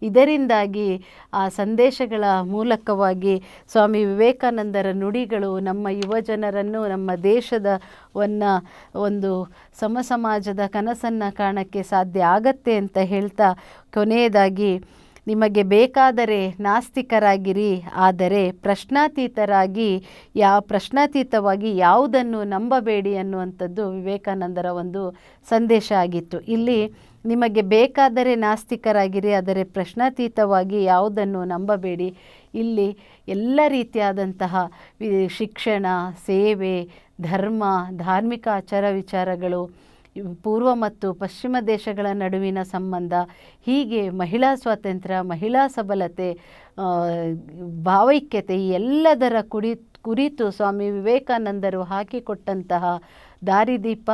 Speaker 1: ಇದರಿಂದಾಗಿ ಆ ಸಂದೇಶಗಳ ಮೂಲಕವಾಗಿ ಸ್ವಾಮಿ ವಿವೇಕಾನಂದರ ನುಡಿಗಳು ನಮ್ಮ ಯುವಜನರನ್ನು ನಮ್ಮ ಒಂದು ಸಮಾಜದ ಕನಸನ್ನು ಕಾಣಕ್ಕೆ ಸಾಧ್ಯ ಆಗತ್ತೆ ಅಂತ ಹೇಳ್ತಾ, ಕೊನೆಯದಾಗಿ ನಿಮಗೆ ಬೇಕಾದರೆ ನಾಸ್ತಿಕರಾಗಿರಿ, ಆದರೆ ಪ್ರಶ್ನಾತೀತವಾಗಿ ಯಾವುದನ್ನು ನಂಬಬೇಡಿ ಅನ್ನುವಂಥದ್ದು ವಿವೇಕಾನಂದರ ಒಂದು ಸಂದೇಶ ಆಗಿತ್ತು. ಇಲ್ಲಿ ನಿಮಗೆ ಬೇಕಾದರೆ ನಾಸ್ತಿಕರಾಗಿರಿ, ಆದರೆ ಪ್ರಶ್ನಾತೀತವಾಗಿ ಯಾವುದನ್ನು ನಂಬಬೇಡಿ. ಇಲ್ಲಿ ಎಲ್ಲ ರೀತಿಯಾದಂತಹ ಶಿಕ್ಷಣ, ಸೇವೆ, ಧರ್ಮ, ಧಾರ್ಮಿಕ ಆಚಾರ ವಿಚಾರಗಳು, ಪೂರ್ವ ಮತ್ತು ಪಶ್ಚಿಮ ದೇಶಗಳ ನಡುವಿನ ಸಂಬಂಧ, ಹೀಗೆ ಮಹಿಳಾ ಸ್ವಾತಂತ್ರ್ಯ, ಮಹಿಳಾ ಸಬಲತೆ, ಭಾವೈಕ್ಯತೆ ಎಲ್ಲದರ ಕುರಿತು ಸ್ವಾಮಿ ವಿವೇಕಾನಂದರು ಹಾಕಿಕೊಟ್ಟಂತಹ ದಾರಿದೀಪ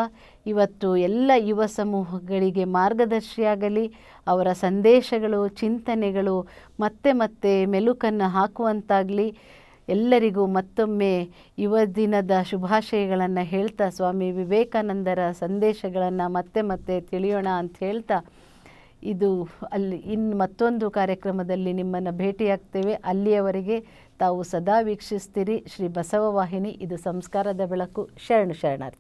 Speaker 1: ಇವತ್ತು ಎಲ್ಲ ಯುವ ಸಮೂಹಗಳಿಗೆ ಮಾರ್ಗದರ್ಶಿಯಾಗಲಿ. ಅವರ ಸಂದೇಶಗಳು, ಚಿಂತನೆಗಳು ಮತ್ತೆ ಮತ್ತೆ ಮೆಲುಕನ್ನು ಹಾಕುವಂತಾಗಲಿ. ಎಲ್ಲರಿಗೂ ಮತ್ತೊಮ್ಮೆ ಯುವ ದಿನದ ಶುಭಾಶಯಗಳನ್ನು ಹೇಳ್ತಾ, ಸ್ವಾಮಿ ವಿವೇಕಾನಂದರ ಸಂದೇಶಗಳನ್ನು ಮತ್ತೆ ಮತ್ತೆ ತಿಳಿಯೋಣ ಅಂತ ಹೇಳ್ತಾ, ಇನ್ನು ಮತ್ತೊಂದು ಕಾರ್ಯಕ್ರಮದಲ್ಲಿ ನಿಮ್ಮನ್ನು ಭೇಟಿಯಾಗ್ತೇವೆ. ಅಲ್ಲಿಯವರೆಗೆ ತಾವು ಸದಾ ವೀಕ್ಷಿಸ್ತೀರಿ ಶ್ರೀ ಬಸವ ವಾಹಿನಿ. ಇದು ಸಂಸ್ಕಾರದ ಬೆಳಕು. ಶರಣಾರ್ಥಿ.